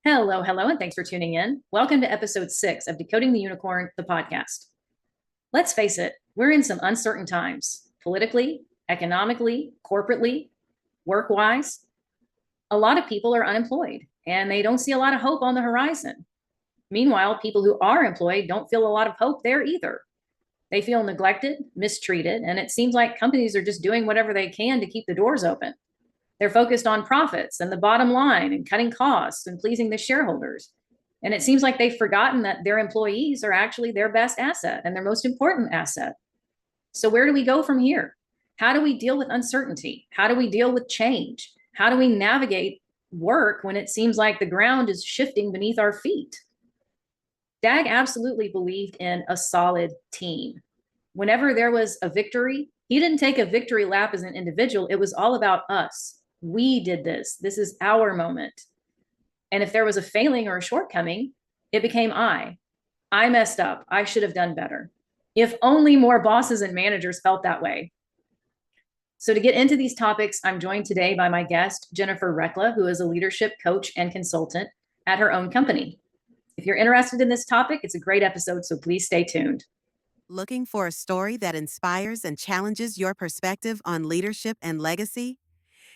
Hello, hello, and thanks for tuning in. Welcome to episode 6 of Decoding the Unicorn, the podcast. Let's face it, we're in some uncertain times politically, economically, corporately, work wise. A lot of people are unemployed and they don't see a lot of hope on the horizon. Meanwhile, people who are employed don't feel a lot of hope there either. They feel neglected, mistreated, and it seems like companies are just doing whatever they can to keep the doors open. They're focused on profits and the bottom line and cutting costs and pleasing the shareholders. And it seems like they've forgotten that their employees are actually their best asset and their most important asset. So, where do we go from here? How do we deal with uncertainty? How do we deal with change? How do we navigate work when it seems like the ground is shifting beneath our feet? Dag absolutely believed in a solid team. Whenever there was a victory, he didn't take a victory lap as an individual. It was all about us. We did this. This is our moment. And if there was a failing or a shortcoming, it became I messed up. I should have done better. If only more bosses and managers felt that way. So, to get into these topics, I'm joined today by my guest, Jennifer Recla, who is a leadership coach and consultant at her own company. If you're interested in this topic, it's a great episode, so please stay tuned. Looking for a story that inspires and challenges your perspective on leadership and legacy?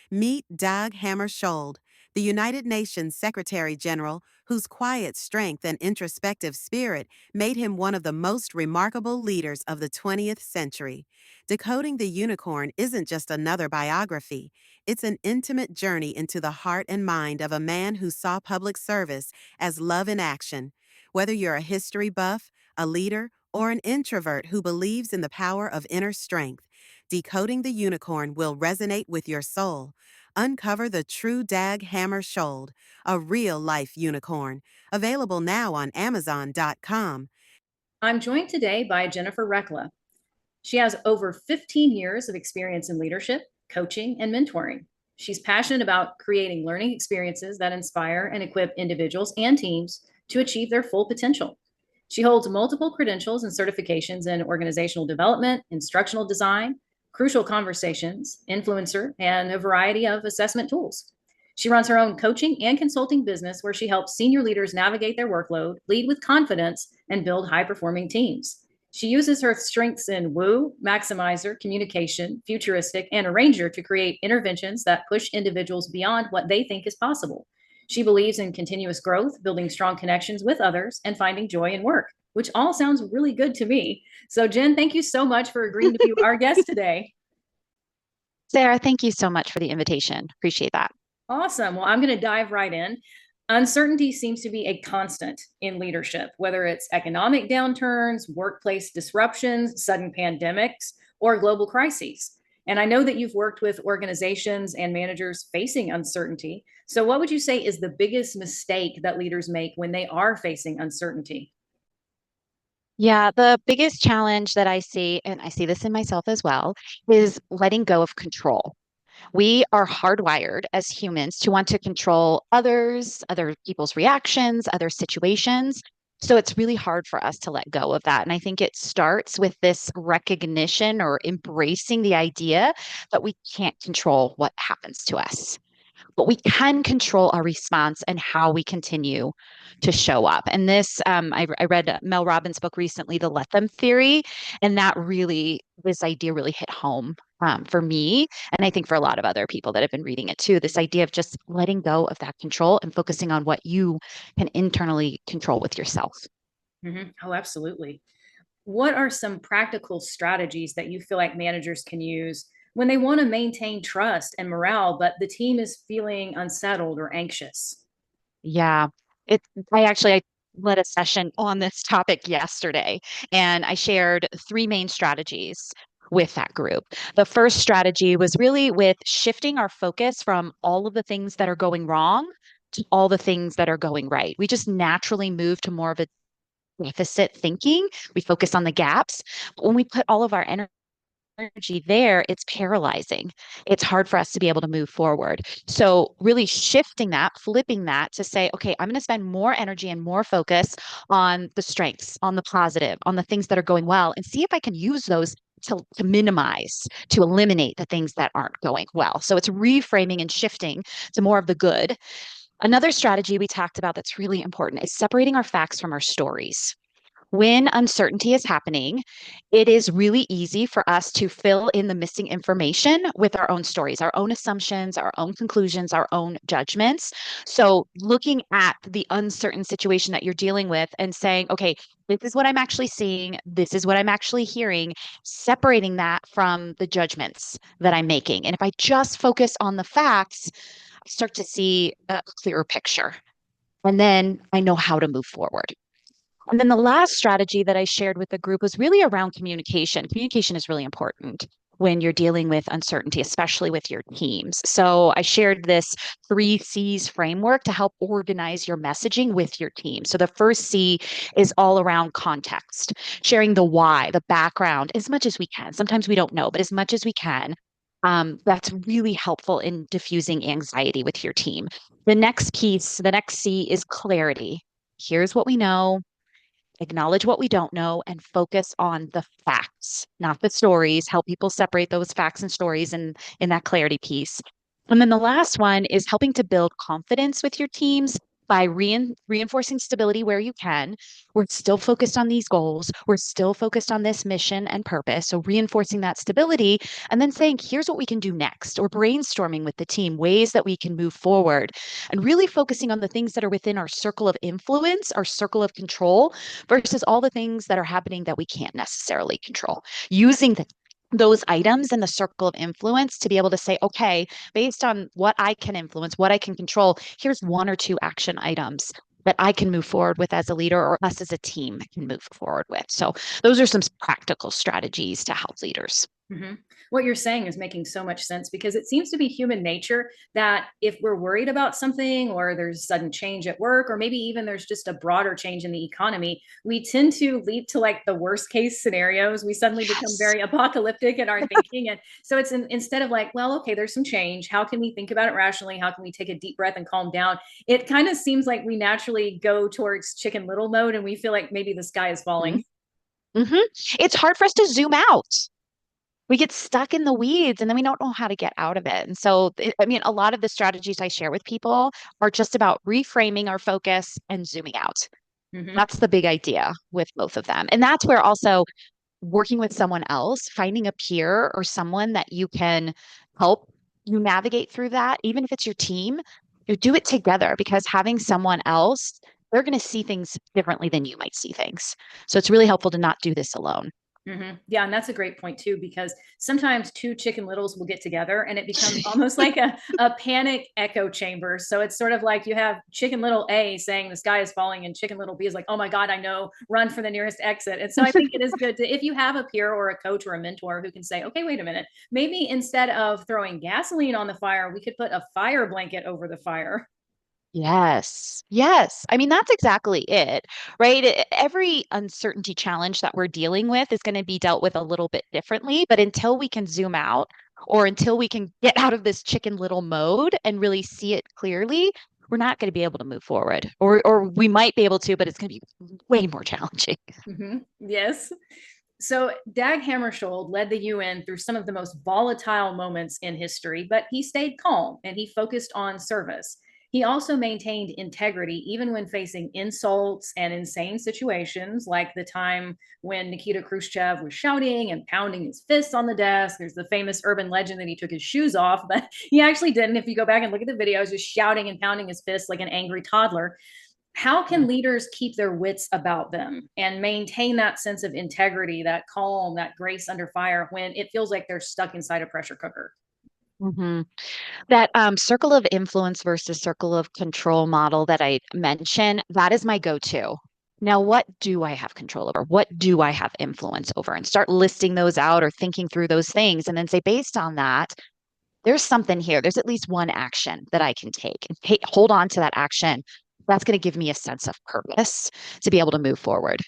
Meet Dag Hammarskjöld, the United Nations Secretary General, whose quiet strength and introspective spirit made him one of the most remarkable leaders of the 20th century. Decoding the Unicorn isn't just another biography. It's an intimate journey into the heart and mind of a man who saw public service as love in action. Whether you're a history buff, a leader, or an introvert who believes in the power of inner strength, Decoding the Unicorn will resonate with your soul. Uncover the true Dag Hammarskjöld, a real-life unicorn. Available now on Amazon.com. I'm joined today by Jennifer Recla. She has over 15 years of experience in leadership, coaching, and mentoring. She's passionate about creating learning experiences that inspire and equip individuals and teams to achieve their full potential. She holds multiple credentials and certifications in organizational development, instructional design, crucial conversations, influencer, and a variety of assessment tools. She runs her own coaching and consulting business where she helps senior leaders navigate their workload, lead with confidence, and build high performing teams. She uses her strengths in woo, maximizer, communication, futuristic, and arranger to create interventions that push individuals beyond what they think is possible. She believes in continuous growth, building strong connections with others, and finding joy in work, which all sounds really good to me. So, Jen, thank you so much for agreeing to be our guest today. Sarah, thank you so much for the invitation. Appreciate that. Awesome. Well, I'm going to dive right in. Uncertainty seems to be a constant in leadership, whether it's economic downturns, workplace disruptions, sudden pandemics, or global crises. And I know that you've worked with organizations and managers facing uncertainty. So, what would you say is the biggest mistake that leaders make when they are facing uncertainty? Yeah, the biggest challenge that I see, and I see this in myself as well, is letting go of control. We are hardwired as humans to want to control others, other people's reactions, other situations. So it's really hard for us to let go of that. And I think it starts with this recognition or embracing the idea that we can't control what happens to us, but we can control our response and how we continue to show up. And I read Mel Robbins' book recently, The Let Them Theory, and this idea really hit home for me. And I think for a lot of other people that have been reading it too, this idea of just letting go of that control and focusing on what you can internally control with yourself. Oh, absolutely. What are some practical strategies that you feel like managers can use when they want to maintain trust and morale, but the team is feeling unsettled or anxious? Yeah, it. I led a session on this topic yesterday, and I shared three main strategies with that group. The first strategy was really with shifting our focus from all of the things that are going wrong to all the things that are going right. We just naturally move to more of a deficit thinking. We focus on the gaps. But when we put all of our energy there, it's paralyzing. It's hard for us to be able to move forward. So, really shifting that, flipping that to say, okay, I'm going to spend more energy and more focus on the strengths, on the positive, on the things that are going well, and see if I can use those to minimize, to eliminate the things that aren't going well. So, it's reframing and shifting to more of the good. Another strategy we talked about that's really important is separating our facts from our stories. When uncertainty is happening, it is really easy for us to fill in the missing information with our own stories, our own assumptions, our own conclusions, our own judgments. So, looking at the uncertain situation that you're dealing with and saying, okay, this is what I'm actually seeing, this is what I'm actually hearing, separating that from the judgments that I'm making. And if I just focus on the facts, I start to see a clearer picture. And then I know how to move forward. And then the last strategy that I shared with the group was really around communication. Communication is really important when you're dealing with uncertainty, especially with your teams. So I shared this 3 C's framework to help organize your messaging with your team. So the first C is all around context, sharing the why, the background, as much as we can. Sometimes we don't know, but as much as we can. That's really helpful in diffusing anxiety with your team. The next C is clarity. Here's what we know, acknowledge what we don't know, and focus on the facts, not the stories. Help people separate those facts and stories in that clarity piece. And then the last one is helping to build confidence with your teams by reinforcing stability where you can. We're still focused on these goals. We're still focused on this mission and purpose. So reinforcing that stability and then saying, here's what we can do next, or brainstorming with the team ways that we can move forward, and really focusing on the things that are within our circle of influence, our circle of control, versus all the things that are happening that we can't necessarily control. Using those items in the circle of influence to be able to say, okay, based on what I can influence, what I can control, here's 1 or 2 action items that I can move forward with as a leader, or us as a team can move forward with. So those are some practical strategies to help leaders. Mm-hmm. What you're saying is making so much sense because it seems to be human nature that if we're worried about something or there's sudden change at work, or maybe even there's just a broader change in the economy, we tend to leap to like the worst case scenarios. We suddenly become Yes. very apocalyptic in our thinking. And so instead of like, well, okay, there's some change. How can we think about it rationally? How can we take a deep breath and calm down? It kind of seems like we naturally go towards Chicken Little mode and we feel like maybe the sky is falling. Mm-hmm. It's hard for us to zoom out. We get stuck in the weeds and then we don't know how to get out of it. And so, I mean, a lot of the strategies I share with people are just about reframing our focus and zooming out. Mm-hmm. That's the big idea with both of them. And that's where also working with someone else, finding a peer or someone that you can help you navigate through that, even if it's your team, you do it together, because having someone else, they're going to see things differently than you might see things. So it's really helpful to not do this alone. Mm-hmm. Yeah, and that's a great point too, because sometimes two Chicken Littles will get together and it becomes almost like a panic echo chamber. So it's sort of like you have Chicken Little A saying the sky is falling, and Chicken Little B is like, oh my God, I know, run for the nearest exit. And so I think it is good to, if you have a peer or a coach or a mentor who can say, okay, wait a minute, maybe instead of throwing gasoline on the fire, we could put a fire blanket over the fire. Yes. Yes. I mean, that's exactly it, right? Every uncertainty challenge that we're dealing with is going to be dealt with a little bit differently. But until we can zoom out, or until we can get out of this chicken little mode and really see it clearly, we're not going to be able to move forward. Or we might be able to, but it's going to be way more challenging. Mm-hmm. Yes. So Dag Hammarskjöld led the UN through some of the most volatile moments in history, but he stayed calm and he focused on service. He also maintained integrity even when facing insults and insane situations, like the time when Nikita Khrushchev was shouting and pounding his fists on the desk. There's the famous urban legend that he took his shoes off, but he actually didn't. If you go back and look at the videos, just shouting and pounding his fists like an angry toddler. How can leaders keep their wits about them and maintain that sense of integrity, that calm, that grace under fire when it feels like they're stuck inside a pressure cooker? Mhm. That circle of influence versus circle of control model that I mentioned, that is my go-to. Now, what do I have control over? What do I have influence over? And start listing those out or thinking through those things. And then say, based on that, there's something here. There's at least one action that I can take and hold on to that action. That's going to give me a sense of purpose to be able to move forward.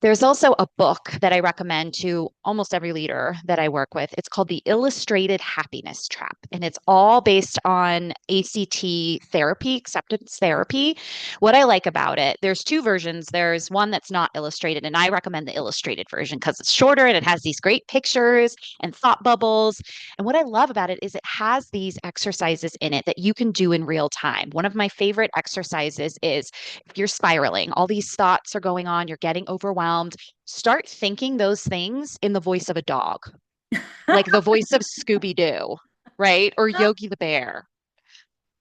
There's also a book that I recommend to almost every leader that I work with. It's called The Illustrated Happiness Trap, and it's all based on ACT therapy, acceptance therapy. What I like about it, there's two versions. There's one that's not illustrated, and I recommend the illustrated version because it's shorter and it has these great pictures and thought bubbles. And what I love about it is it has these exercises in it that you can do in real time. One of my favorite exercises is if you're spiraling, all these thoughts are going on, you're getting overwhelmed, start thinking those things in the voice of a dog, like the voice of Scooby Doo, right? Or Yogi the Bear.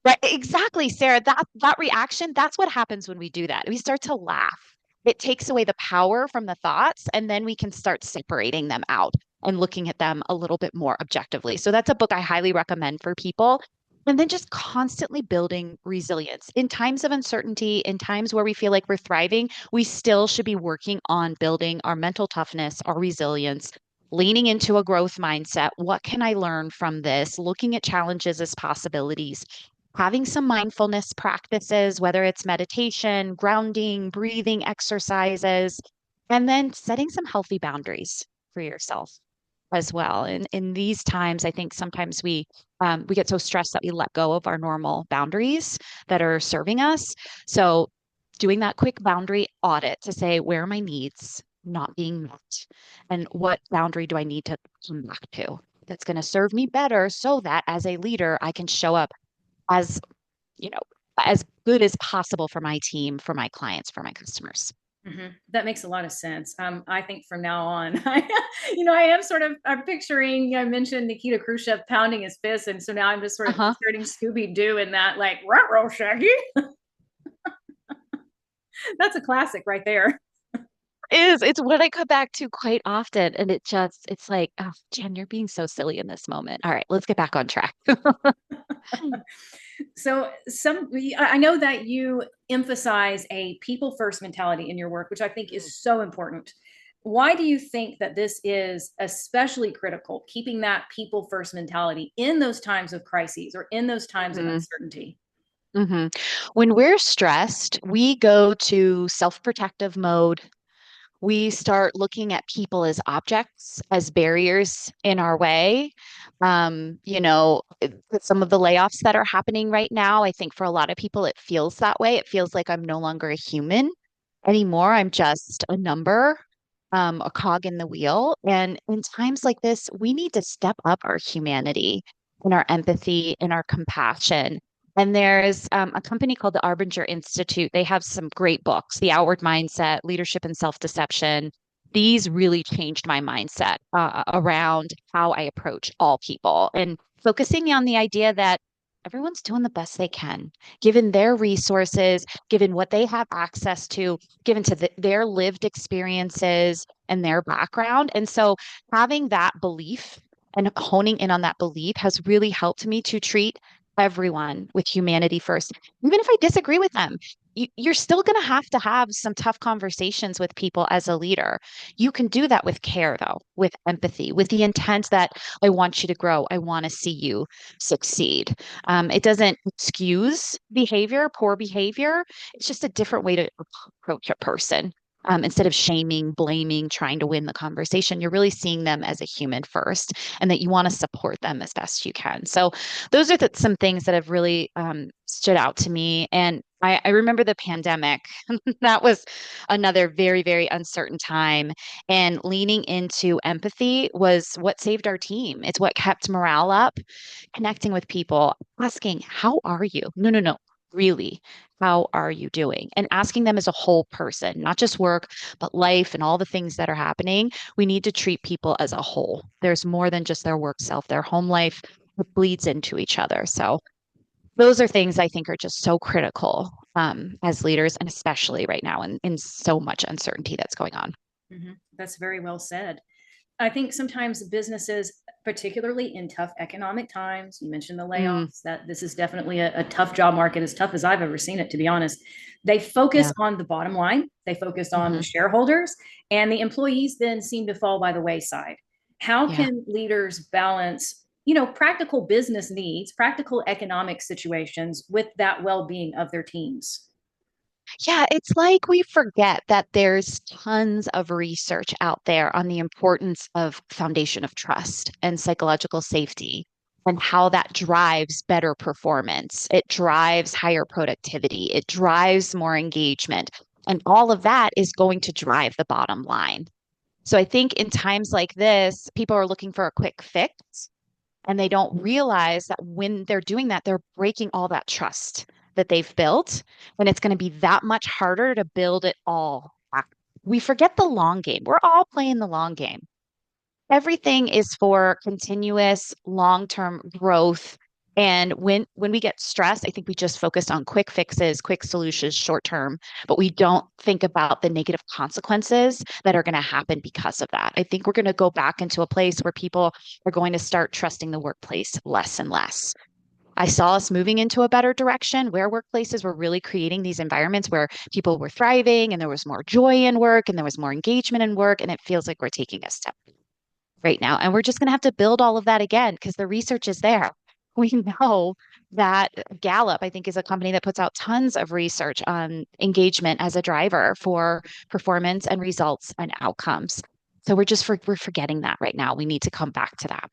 Right, exactly, Sarah. That reaction, that's what happens when we do that. We start to laugh. It takes away the power from the thoughts, and then we can start separating them out and looking at them a little bit more objectively. So that's a book I highly recommend for people. And then just constantly building resilience. In times of uncertainty, in times where we feel like we're thriving, we still should be working on building our mental toughness, our resilience, leaning into a growth mindset. What can I learn from this? Looking at challenges as possibilities, having some mindfulness practices, whether it's meditation, grounding, breathing exercises, and then setting some healthy boundaries for yourself as well. And in these times, I think sometimes we get so stressed that we let go of our normal boundaries that are serving us. So doing that quick boundary audit to say, where are my needs not being met? And what boundary do I need to come back to that's going to serve me better so that as a leader, I can show up as, you know, as good as possible for my team, for my clients, for my customers. That makes a lot of sense. I think from now on, I am I'm picturing, I mentioned Nikita Khrushchev pounding his fist. And so now I'm just sort of Uh-huh. inserting Scooby-Doo in that, like, ruh Shaggy. That's a classic right there. It's what I come back to quite often. And it's like, oh, Jen, you're being so silly in this moment. All right, let's get back on track. So I know that you emphasize a people first mentality in your work, which I think Mm. is so important. Why do you think that this is especially critical, keeping that people first mentality in those times of crises or in those times of Mhm, uncertainty? mhm. When we're stressed, we go to self-protective mode. We start looking at people as objects, as barriers in our way. With some of the layoffs that are happening right now, I think for a lot of people, it feels that way. It feels like I'm no longer a human anymore. I'm just a number, a cog in the wheel. And in times like this, we need to step up our humanity and our empathy and our compassion. And there's a company called the Arbinger Institute. They have some great books, The Outward Mindset, Leadership and Self-Deception. These really changed my mindset around how I approach all people and focusing on the idea that everyone's doing the best they can, given their resources, given what they have access to, given to their lived experiences and their background. And so having that belief and honing in on that belief has really helped me to treat everyone with humanity first. Even if I disagree with them, you're still going to have some tough conversations with people as a leader. You can do that with care, though, with empathy, with the intent that I want you to grow. I want to see you succeed. It doesn't excuse behavior, poor behavior. It's just a different way to approach a person. Instead of shaming, blaming, trying to win the conversation, you're really seeing them as a human first and that you want to support them as best you can. So, those are some things that have really stood out to me. And I remember the pandemic. That was another very, very uncertain time. And leaning into empathy was what saved our team. It's what kept morale up, connecting with people, asking, how are you? No, no, no. Really, how are you doing? And asking them as a whole person, not just work, but life and all the things that are happening. We need to treat people as a whole. There's more than just their work self, their home life, it bleeds into each other. So those are things I think are just so critical as leaders, and especially right now in so much uncertainty that's going on. That's very well said. I think sometimes businesses, particularly in tough economic times, you mentioned the Mm, layoffs, that this is definitely a tough job market, as tough as I've ever seen it, to be honest. They focus yeah. on the bottom line, they focus on the Hmm. shareholders, and the employees then seem to fall by the wayside. How Yeah. can leaders balance, practical business needs, practical economic situations with that well being of their teams? Yeah, it's like we forget that there's tons of research out there on the importance of foundation of trust and psychological safety and how that drives better performance. It drives higher productivity. It drives more engagement. And all of that is going to drive the bottom line. So I think in times like this, people are looking for a quick fix and they don't realize that when they're doing that, they're breaking all that trust that they've built. And it's going to be that much harder to build it all back. We forget the long game. We're all playing the long game. Everything is for continuous long-term growth. And when we get stressed, I think we just focus on quick fixes, quick solutions, short term, but we don't think about the negative consequences that are going to happen because of that. I think we're going to go back into a place where people are going to start trusting the workplace less and less. I saw us moving into a better direction where workplaces were really creating these environments where people were thriving and there was more joy in work and there was more engagement in work. And it feels like we're taking a step right now. And we're just going to have to build all of that again because the research is there. We know that Gallup, I think, is a company that puts out tons of research on engagement as a driver for performance and results and outcomes. So we're forgetting that right now. We need to come back to that.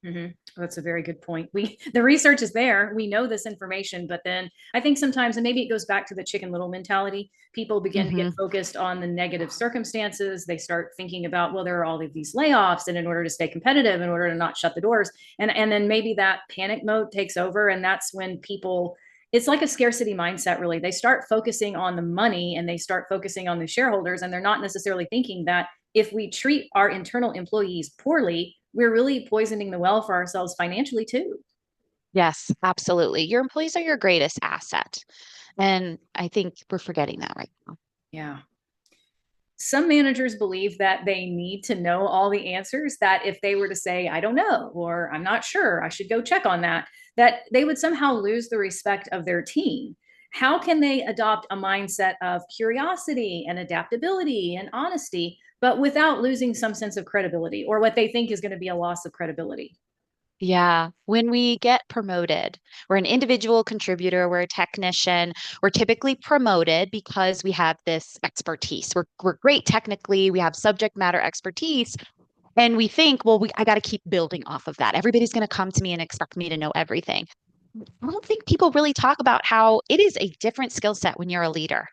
Mm-hmm. That's a very good point. The research is there. We know this information, but then I think sometimes, and maybe it goes back to the chicken little mentality, people begin to get Mm-hmm. focused on the negative circumstances. They start thinking about, well, there are all of these layoffs, and in order to stay competitive, in order to not shut the doors, and then maybe that panic mode takes over, and that's when people. It's like a scarcity mindset, really. They start focusing on the money and they start focusing on the shareholders, and they're not necessarily thinking that if we treat our internal employees poorly, we're really poisoning the well for ourselves financially too. Yes, absolutely. Your employees are your greatest asset. And I think we're forgetting that right now. Yeah. Some managers believe that they need to know all the answers, that if they were to say, I don't know, or I'm not sure, I should go check on that, that they would somehow lose the respect of their team. How can they adopt a mindset of curiosity and adaptability and honesty, but without losing some sense of credibility or what they think is going to be a loss of credibility? Yeah, when we get promoted, we're an individual contributor, we're a technician, we're typically promoted because we have this expertise. We're great technically, we have subject matter expertise, and we think, well, I got to keep building off of that. Everybody's going to come to me and expect me to know everything. I don't think people really talk about how it is a different skill set when you're a leader.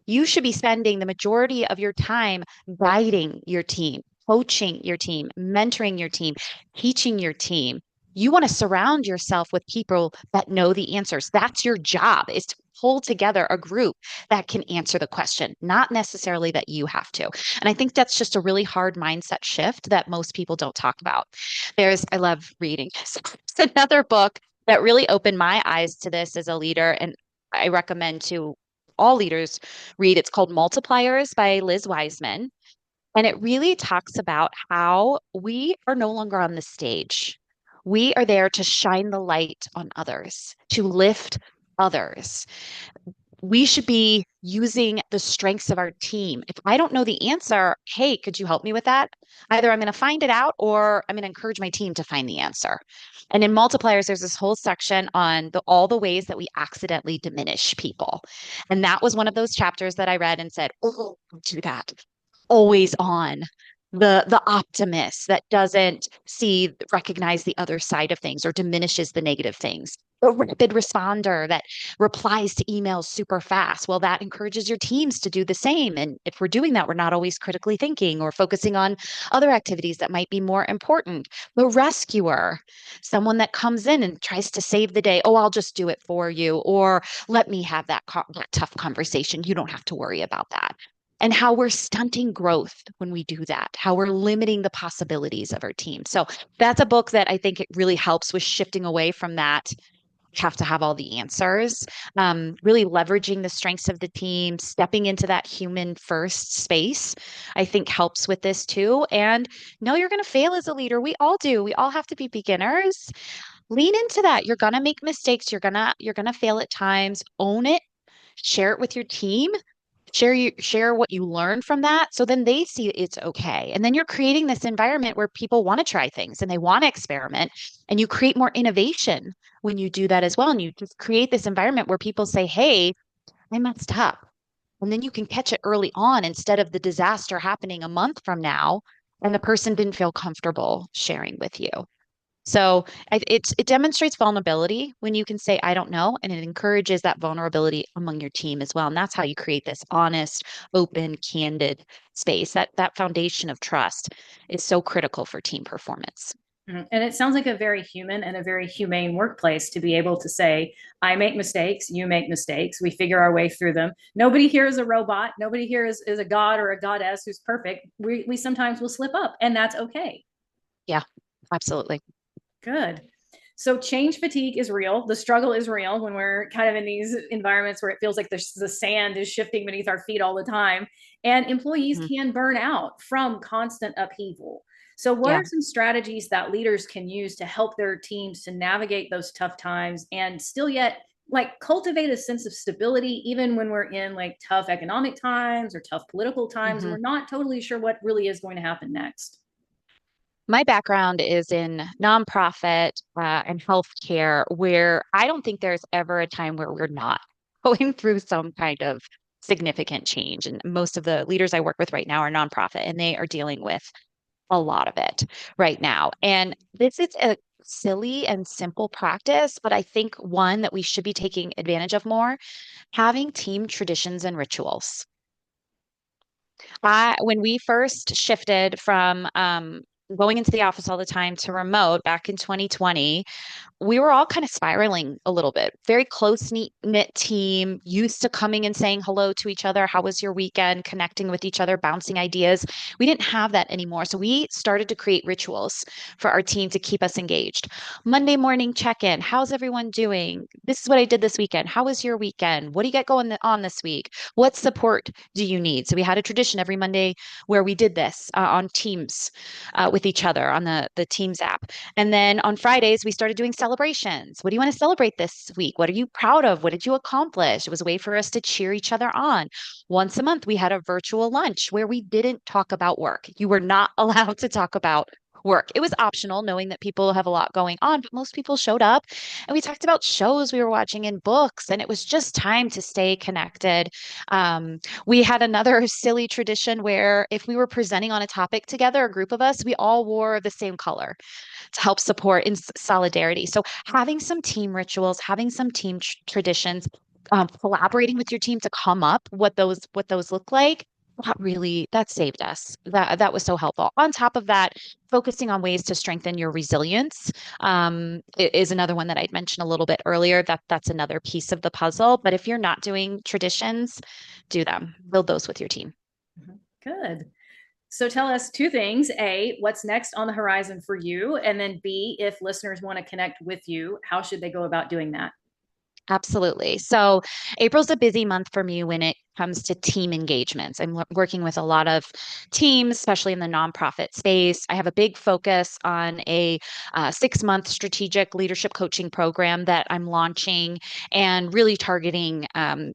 You should be spending the majority of your time guiding your team, coaching your team, mentoring your team, teaching your team. You want to surround yourself with people that know the answers. That's your job, is to pull together a group that can answer the question, not necessarily that you have to. And I think that's just a really hard mindset shift that most people don't talk about. I love reading. It's another book that really opened my eyes to this as a leader. And I recommend to all leaders read. It's called Multipliers by Liz Wiseman. And it really talks about how we are no longer on the stage. We are there to shine the light on others, to lift others. We should be using the strengths of our team. If I don't know the answer, hey, could you help me with that? Either I'm going to find it out or I'm going to encourage my team to find the answer. And in multipliers, there's this whole section on all the ways that we accidentally diminish people. And that was one of those chapters that I read and said, oh, don't do that. Always on. The optimist that doesn't recognize the other side of things or diminishes the negative things. The rapid responder that replies to emails super fast. Well, that encourages your teams to do the same. And if we're doing that, we're not always critically thinking or focusing on other activities that might be more important. The rescuer, someone that comes in and tries to save the day. Oh, I'll just do it for you. Or let me have that tough conversation. You don't have to worry about that. And how we're stunting growth when we do that, how we're limiting the possibilities of our team. So that's a book that I think it really helps with shifting away from that have to have all the answers, really leveraging the strengths of the team, stepping into that human first space, I think helps with this too. And no, you're going to fail as a leader. We all do. We all have to be beginners. Lean into that. You're going to make mistakes. You're going to fail at times. Own it. Share it with your team. Share what you learned from that so then they see it's okay, and then you're creating this environment where people want to try things and they want to experiment, and you create more innovation when you do that as well, and you just create this environment where people say, hey, I messed up, And then you can catch it early on instead of the disaster happening a month from now and the person didn't feel comfortable sharing with you. So it demonstrates vulnerability when you can say, I don't know, and it encourages that vulnerability among your team as well. And that's how you create this honest, open, candid space. That foundation of trust is so critical for team performance. And it sounds like a very human and a very humane workplace to be able to say, I make mistakes, you make mistakes, we figure our way through them. Nobody here is a robot. Nobody here is a god or a goddess who's perfect. We sometimes will slip up, and that's okay. Yeah, absolutely. Good. So change fatigue is real. The struggle is real when we're kind of in these environments where it feels like the sand is shifting beneath our feet all the time. And employees Mhm. can burn out from constant upheaval. So, what Yeah. are some strategies that leaders can use to help their teams to navigate those tough times and still yet like cultivate a sense of stability, even when we're in like tough economic times or tough political times and Mhm. we're not totally sure what really is going to happen next? My background is in nonprofit and healthcare, where I don't think there's ever a time where we're not going through some kind of significant change. And most of the leaders I work with right now are nonprofit, and they are dealing with a lot of it right now. And this is a silly and simple practice, but I think one that we should be taking advantage of more, having team traditions and rituals. When we first shifted from going into the office all the time to remote back in 2020, we were all kind of spiraling a little bit. Very close knit team, used to coming and saying hello to each other. How was your weekend? Connecting with each other, bouncing ideas. We didn't have that anymore. So we started to create rituals for our team to keep us engaged. Monday morning check in. How's everyone doing? This is what I did this weekend. How was your weekend? What do you get going on this week? What support do you need? So we had a tradition every Monday where we did this on Teams with each other on the Teams app. And then on Fridays, we started doing celebrations. What do you want to celebrate this week? What are you proud of? What did you accomplish? It was a way for us to cheer each other on. Once a month, we had a virtual lunch where we didn't talk about work. You were not allowed to talk about work. It was optional, knowing that people have a lot going on, but most people showed up and we talked about shows we were watching and books, and it was just time to stay connected. We had another silly tradition where if we were presenting on a topic together, a group of us, we all wore the same color to help support in solidarity. So having some team rituals, having some team traditions, collaborating with your team to come up what those look like. That saved us. That was so helpful. On top of that, focusing on ways to strengthen your resilience is another one that I'd mentioned a little bit earlier. That's another piece of the puzzle. But if you're not doing traditions, do them. Build those with your team. Good. So tell us two things. A, what's next on the horizon for you? And then B, if listeners want to connect with you, how should they go about doing that? Absolutely. So April's a busy month for me when it comes to team engagements. I'm working with a lot of teams, especially in the nonprofit space. I have a big focus on a 6-month strategic leadership coaching program that I'm launching and really targeting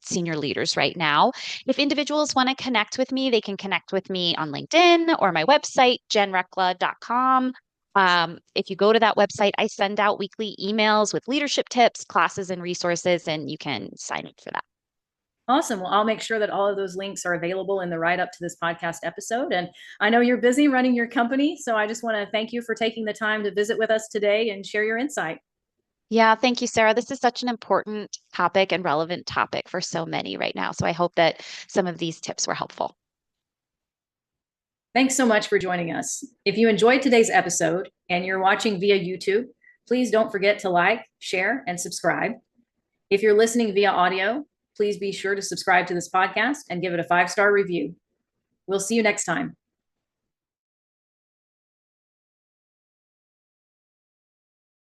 senior leaders right now. If individuals want to connect with me, they can connect with me on LinkedIn or my website, jenrecla.com. If you go to that website, I send out weekly emails with leadership tips, classes, and resources, and you can sign up for that. Awesome. Well, I'll make sure that all of those links are available in the write up to this podcast episode. And I know you're busy running your company. So I just want to thank you for taking the time to visit with us today and share your insight. Yeah, thank you, Sarah. This is such an important topic and relevant topic for so many right now. So I hope that some of these tips were helpful. Thanks so much for joining us. If you enjoyed today's episode and you're watching via YouTube, please don't forget to like, share, and subscribe. If you're listening via audio, please be sure to subscribe to this podcast and give it a 5-star review. We'll see you next time.